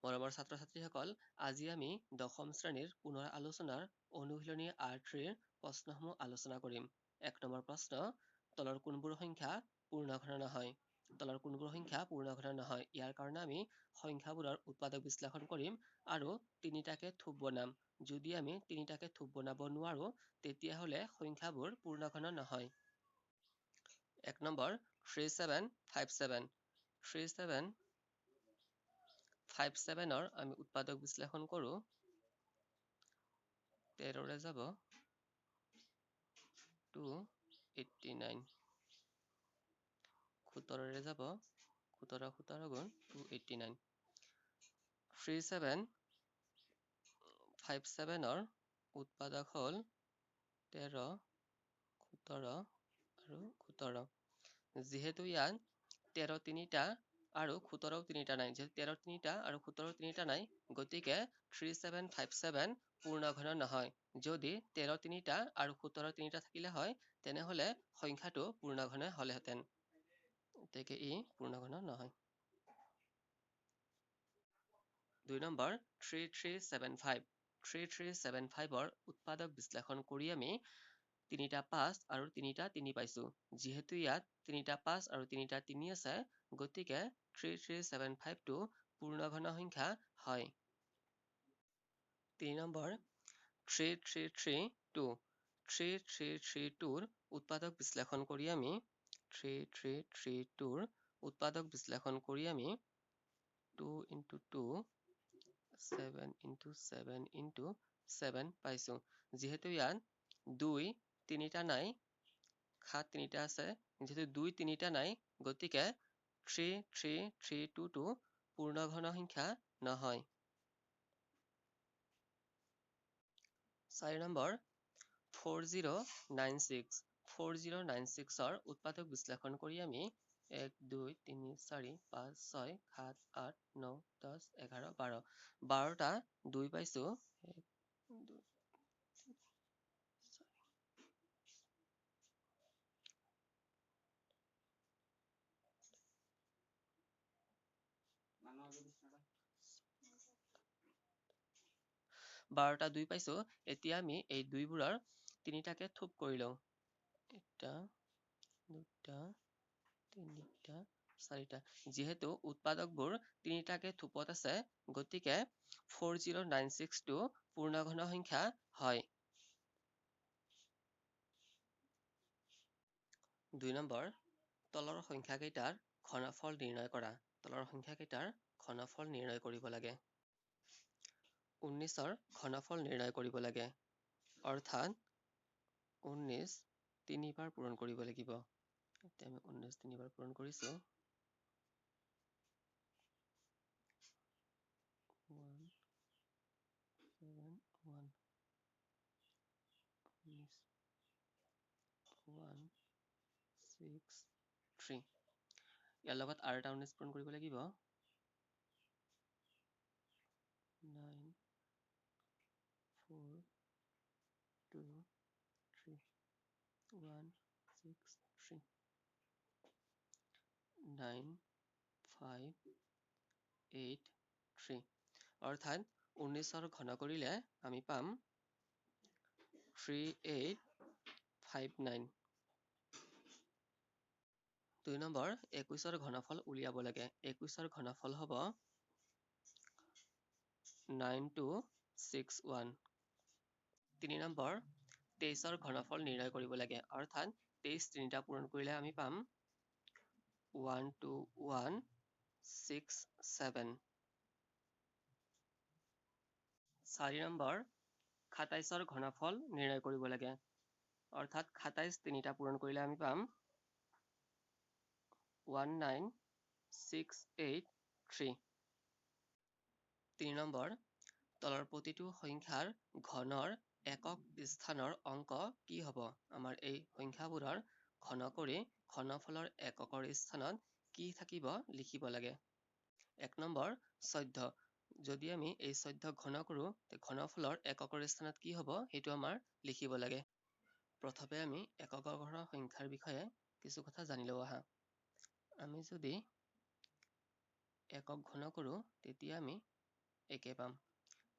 মৰমৰ ছাত্ৰ-ছাত্ৰীসকল, আজি আমি দশম শ্ৰেণীৰ পুনৰ আলোচনাৰ অনুশীলনী R3ৰ প্ৰশ্নসমূহ আলোচনা কৰিম। ১ নম্বৰ প্ৰশ্ন, তলৰ কোনবোৰ সংখ্যা পূৰ্ণঘন নহয়? তলৰ কোনবোৰ সংখ্যা পূৰ্ণঘন নহয়? ইয়াৰ কাৰণে আমি সংখ্যাবোৰৰ উৎপাদক বিশ্লেষণ কৰিম আৰু তিনিটাকে থোপ বনাম। যদি আমি তিনিটাকে থোপ বনাব নোৱাৰো, তেতিয়াহ'লে সংখ্যাবোৰ পূৰ্ণঘন নহয়। ১ নম্বৰ 3757 3757ৰ আমি উৎপাদক বিশ্লেষণ কৰো। 13ৰে যাব 289, 17ৰে যাব 17 গুণ 289। 3757ৰ উৎপাদক হ'ল 13, 17 আৰু 17। যিহেতু ইয়াত 13 তিনিটা আৰু 17 তিনিটা নাই, যিহেতু 13 তিনিটা আৰু 17 তিনিটা নাই, গতিকে 3757 পূৰ্ণঘন নহয়। যদি 13 তিনিটা আৰু 17 তিনিটা থাকিলে হয়, তেনেহ'লে সংখ্যাটো পূৰ্ণঘন হ'লেহেঁতেন। গতিকে ই পূৰ্ণঘন নহয়। ২ নম্বৰ 3375ৰ উৎপাদক বিশ্লেষণ কৰি আমি তিনিটা 5 আৰু তিনিটা 3 পাইছো। যিহেতু ইয়াত তিনিটা 5 আৰু তিনিটা 3 আছে, গতিকে 3375টো পূৰ্ণঘন সংখ্যা হয়। ৩ নম্বৰ 3332ৰ উৎপাদক বিশ্লেষণ কৰি আমি 2 into 2 7 into 7 into 7 পাইছো। যিহেতু ইয়াত 2 তিনিটা নাই, 7 তিনিটা আছে, যিহেতু 2 তিনিটা নাই, গতিকে 3332টো পূৰ্ণঘন সংখ্যা নহয়। 4 নম্বৰ 4096ৰ উৎপাদক বিশ্লেষণ কৰি আমি 1 2 3 4 5 6 7 8 9 10 11 12 12টা 2 পাইছো। 1 2 12টা 2 পাইছো। এতিয়া আমি এই দুইবোৰৰ তিনিটাকে থোপ কৰি লওঁ। 1টা 2টা 3টা 4টা। যিহেতু উৎপাদকবোৰ তিনিটাকে থোপত আছে, গতিকে 4096টো পূৰ্ণঘন সংখ্যা হয়। ২ নম্বৰ তলৰ সংখ্যাকেইটাৰ ঘনফল নিৰ্ণয় কৰা। তলৰ সংখ্যাকেইটাৰ ঘনফল নিৰ্ণয় কৰিব লাগে। 19ৰ ঘনফল নিৰ্ণয় কৰিব লাগে। অৰ্থাৎ 19 তিনিবাৰ পূৰণ কৰিব লাগিব। এতিয়া আমি 19 তিনিবাৰ পূৰণ কৰিছো। 1 7 1 1 6 3। ইয়াৰ লগত আৰু এটা 19 পূৰণ কৰিব লাগিব। 9 4 2 3 1 6 3 9 5 8 3। অৰ্থাৎ 19ৰ ঘন কৰিলে আমি পাম 3859। 2 নম্বৰ 21ৰ ঘনফল উলিয়াব লাগে। 21ৰ ঘনফল হ'ব 9261। 3 নম্বৰ 23ৰ ঘনফল নিৰ্ণয় কৰিব লাগে। অৰ্থাৎ 23 তিনিটা পূৰণ কৰিলে আমি পাম 12167। 4 নম্বৰ 27ৰ ঘনফল নিৰ্ণয় কৰিব লাগে। অৰ্থাৎ 27 তিনিটা পূৰণ কৰিলে আমি পাম 19683। 3 নম্বৰ তলৰ প্ৰতিটো সংখ্যাৰ ঘনৰ একক স্থানৰ অংক কি হ'ব? আমাৰ এই সংখ্যাবোৰৰ ঘন কৰি ঘনফলৰ এককৰ স্থানত কি থাকিব লিখিব লাগে। 1 নম্বৰ 14। যদি আমি এই 14 ঘন কৰো, ঘনফলৰ এককৰ স্থানত কি হ'ব সেইটো আমাৰ লিখিব লাগে। প্ৰথমে আমি এককৰ ঘনৰ সংখ্যাৰ বিষয়ে কিছু কথা জানি লওঁ আহা। আমি যদি একক ঘন কৰো, তেতিয়া আমি একে পাম।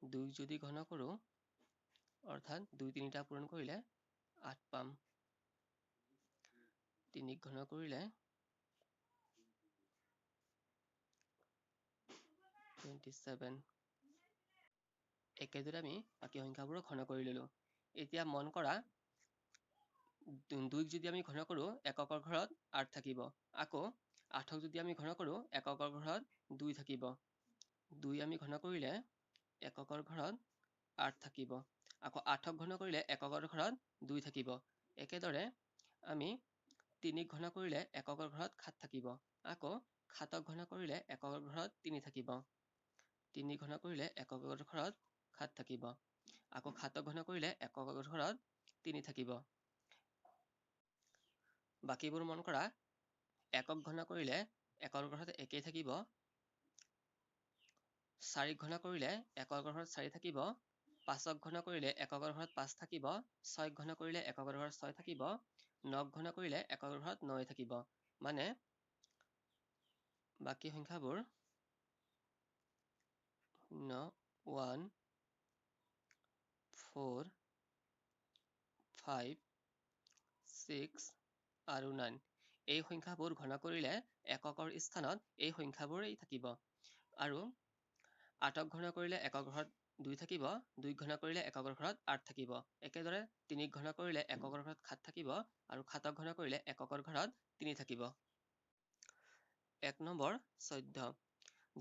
2 যদি ঘন কৰোঁ অৰ্থাৎ 2 তিনিটা পূৰণ কৰিলে 8 পাম। 3 ঘন কৰিলে 27। একেদৰে আমি বাকী সংখ্যাবোৰো ঘন কৰি ললো। এতিয়া মন কৰা 2ক যদি আমি ঘন কৰোঁ এককৰ ঘৰত 8 থাকিব। আকৌ 8ক যদি আমি ঘন কৰোঁ এককৰ ঘৰত 2 থাকিব। 2 আমি ঘন কৰিলে এককৰ ঘৰত 8 থাকিব। আকৌ 8ক ঘন কৰিলে এককৰ ঘৰত 2 থাকিব। একেদৰে আমি 3ক ঘন কৰিলে এককৰ ঘৰত 7 থাকিব। আকৌ 7ক ঘন কৰিলে এককৰ ঘৰত 3 থাকিব। 3 ঘন কৰিলে এককৰ ঘৰত 7 থাকিব। আকৌ 7ক ঘন কৰিলে এককৰ ঘৰত 3 থাকিব। বাকীবোৰ মন কৰা, একক ঘন কৰিলে একৰ ঘৰত একেই থাকিব। 4ক ঘন কৰিলে এককৰ ঘৰত 4 থাকিব। 5ক ঘন কৰিলে এককৰ ঘৰত 5 থাকিব। 6ক ঘন কৰিলে এককৰ ঘৰত 6 থাকিব। 9ক ঘন কৰিলে এককৰ ঘৰত 9 থাকিব। মানে বাকী সংখ্যাবোৰ 0, 1, 4, 5, 6 আৰু 9। এই সংখ্যাবোৰ ঘন কৰিলে এককৰ স্থানত এই সংখ্যাবোৰেই থাকিব। আৰু 8ক ঘন কৰিলে একৰ ঘৰত 2 থাকিব। 2ক ঘন কৰিলে এককৰ ঘৰত 8 থাকিব। একেদৰে 3ক ঘন কৰিলে এককৰ ঘৰত 7 থাকিব। আৰু 7ক ঘন কৰিলে এককৰ ঘৰত 3 থাকিব। 1 নম্বৰ 14।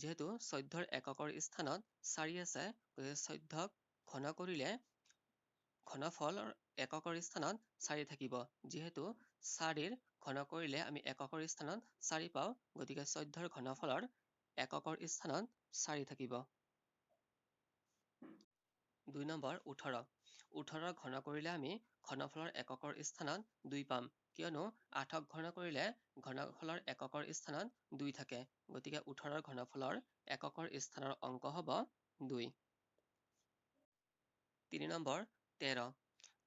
যিহেতু 14ৰ এককৰ স্থানত 4 আছে, গতিকে 14ক ঘন কৰিলে ঘনফলৰ এককৰ স্থানত 4 থাকিব। যিহেতু 4ৰ ঘন কৰিলে আমি এককৰ স্থানত 4 পাওঁ, গতিকে 14ৰ ঘনফলৰ এককৰ স্থানত 4 থাকিব। 2 নম্বৰ 18। 18ৰ ঘন কৰিলে আমি ঘনফলৰ এককৰ স্থানত 2 পাম, কিয়নো 8ক ঘন কৰিলে ঘনফলৰ এককৰ স্থানত 2 থাকে। গতিকে 18ৰ ঘনফলৰ এককৰ স্থানৰ অংক হ'ব 2। 3 নম্বৰ 13।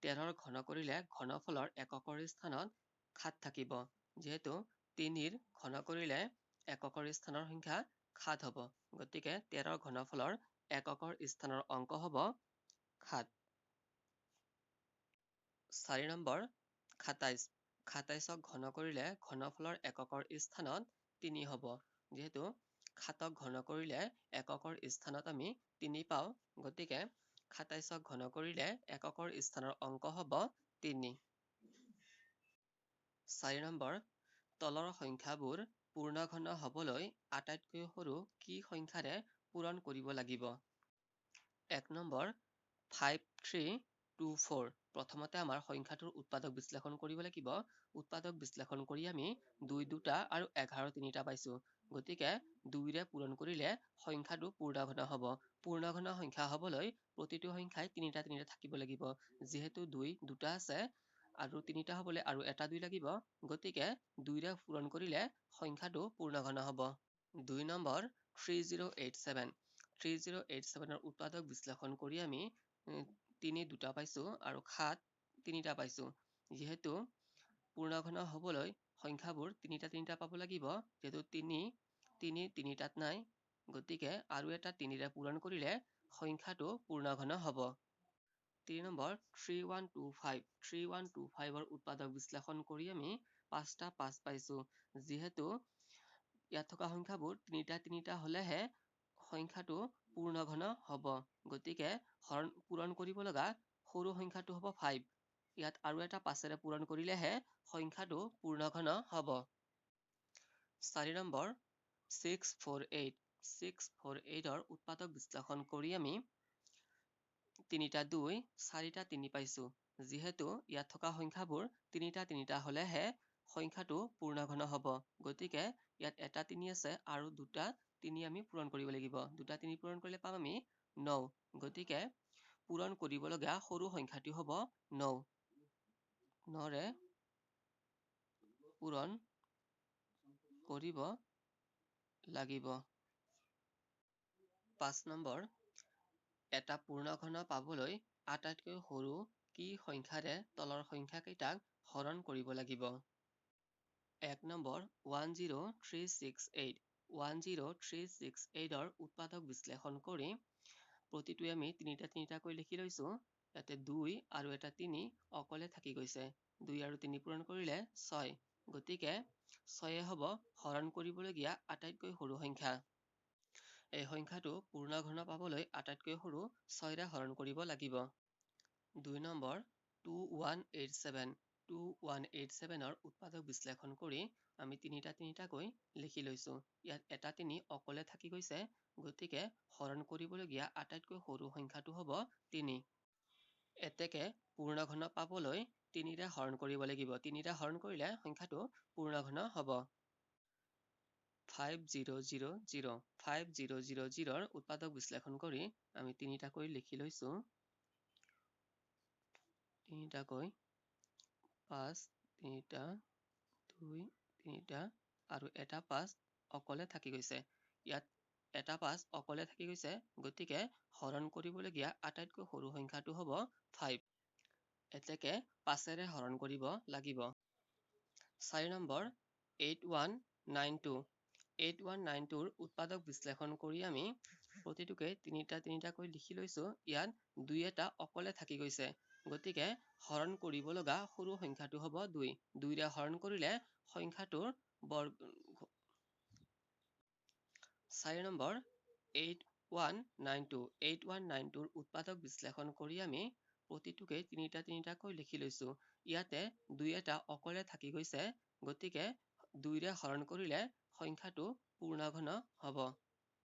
13ৰ ঘন কৰিলে ঘনফলৰ এককৰ স্থানত 7 থাকিব। যিহেতু 3ৰ ঘন কৰিলে এককৰ স্থানৰ সংখ্যা 7 হ'ব, গতিকে 13ৰ ঘনফলৰ এককৰ স্থানৰ অংক হ'ব 7। 4 নম্বৰ 27। 27ক ঘন কৰিলে ঘনফলৰ এককৰ স্থানত 3 হ'ব। যিহেতু 7ক ঘন কৰিলে এককৰ স্থানত আমি 3 পাওঁ, গতিকে 27ক ঘন কৰিলে এককৰ স্থানৰ অংক হ'ব 3। 4 নম্বৰ, তলৰ সংখ্যাবোৰ পূৰ্ণঘন হ'বলৈ আটাইতকৈ সৰু কি সংখ্যাৰে পূৰণ কৰিব লাগিব? 1 নম্বৰ 5, 3, 2, 4। প্ৰথমতে আমাৰ সংখ্যাটোৰ উৎপাদক বিশ্লেষণ কৰিব লাগিব। উৎপাদক বিশ্লেষণ কৰি আমি 2 2টা আৰু 11 3টা পাইছো। গতিকে 2ৰে পূৰণ কৰিলে সংখ্যাটো পূৰ্ণঘন হ'ব। পূৰ্ণঘন সংখ্যা হ'বলৈ প্ৰতিটো সংখ্যাই 3টা 3টা থাকিব লাগিব। যিহেতু 2 2টা আছে আৰু 3টা হ'বলৈ আৰু এটা 2 লাগিব, গতিকে 2ৰে পূৰণ কৰিলে সংখ্যাটো পূৰ্ণঘন হ'ব। 2 নম্বৰ 3087। 3087ৰ উৎপাদক বিশ্লেষণ কৰি আমি 3 2টা পাইছো আৰু 7 3টা পাইছো। যিহেতু পূৰ্ণঘন হ'বলৈ সংখ্যাবোৰ 3টা 3টা পাব লাগিব, যিহেতু 3 3টাত নাই, গতিকে আৰু এটা 3ৰে পূৰণ কৰিলে সংখ্যাটো পূৰ্ণঘন হ'ব। 3 নম্বৰ 3125। 3125ৰ উৎপাদক বিশ্লেষণ কৰি আমি 5টা 5 পাইছো। যিহেতু ইয়াত থকা সংখ্যাবোৰ 3টা 3টা হ'লেহে সংখ্যাটো পূৰ্ণঘন হ'ব, গতিকে পূৰণ কৰিব লগা সৰু সংখ্যাটো হ'ব 5। ইয়াত আৰু এটা 5ৰে পূৰণ কৰিলেহে সংখ্যাটো পূৰ্ণঘন হ'ব। 4 নম্বৰ 648। 648ৰ উৎপাদক বিশ্লেষণ কৰি আমি 3টা 2, 4টা 3 পাইছো। যিহেতু ইয়াত থকা সংখ্যাবোৰ 3টা 3টা হ'লেহে সংখ্যাটো পূৰ্ণঘন হ'ব, গতিকে ইয়াত এটা 3 আছে আৰু 2টা 3 আমি পূৰণ কৰিব লাগিব। 2টা 3 পূৰণ কৰিলে পাম আমি 9। গতিকে পূৰণ কৰিবলগীয়া সৰু সংখ্যাটো হ'ব 9। 9ৰে পূৰণ কৰিব লাগিব। 5 নম্বৰ, এটা পূৰ্ণঘন পাবলৈ আটাইতকৈ সৰু কি সংখ্যাৰে তলৰ সংখ্যাকেইটাক হৰণ কৰিব লাগিব? 1 নম্বৰ 10368। 10368ৰ উৎপাদক বিশ্লেষণ কৰি প্ৰতিটোৱে আমি তিনিটা তিনিটাকৈ লিখি লৈছো। ইয়াতে 2 আৰু এটা 3 অকলে থাকি গৈছে। 2 আৰু 3 পূৰণ কৰিলে 6, গতিকে 6 হ'ব হৰণ কৰিবলগীয়া আটাইতকৈ সৰু সংখ্যা। এই সংখ্যাটো পূৰ্ণ ঘন পাবলৈ আটাইতকৈ সৰু 6ৰে হৰণ কৰিব লাগিব। 2 নম্বৰ 2187 2187ৰ উৎপাদক বিশ্লেষণ কৰি আমি তিনিটা তিনিটাকৈ লিখি লৈছো। ইয়াত এটা 3 অকলে থাকি গৈছে, গতিকে হৰণ কৰিবলগীয়া আটাইতকৈ সৰু সংখ্যাটো হ'ব 3। এতেকে পূৰ্ণ ঘন পাবলৈ 3ৰে হৰণ কৰিব লাগিব। 3ৰে হৰণ কৰিলে সংখ্যাটো পূৰ্ণ ঘন হ'ব। 5000ৰ উৎপাদক বিশ্লেষণ কৰি আমি তিনিটাকৈ লিখি লৈছো। তিনিটাকৈ 5, 3টা 2, 3টা আৰু এটা 5 অকলে থাকি গৈছে। ইয়াত এটা 5 অকলে থাকি গৈছে, গতিকে হৰণ কৰিবলগীয়া আটাইতকৈ সৰু সংখ্যাটো হ'ব 5। এতেকে 5ৰে হৰণ কৰিব লাগিব। 4 নম্বৰ 8192ৰ উৎপাদক বিশ্লেষণ কৰি আমি প্ৰতিটোকে তিনিটা তিনিটাকৈ লিখি লৈছো। ইয়াত 2 এটা অকলে থাকি গৈছে, গতিকে হৰণ কৰিব লগা সৰু সংখ্যাটো হ'ব 2। 2ৰে হৰণ কৰিলে সংখ্যাটোৰ বৰ্গ। 4 নম্বৰ 8192ৰ উৎপাদক বিশ্লেষণ কৰি আমি প্ৰতিটোকে তিনিটা তিনিটাকৈ লিখি লৈছো। ইয়াতে 2 এটা অকলে থাকি গৈছে, গতিকে 2ৰে হৰণ কৰিলে সংখ্যাটো পূৰ্ণ ঘন হ'ব।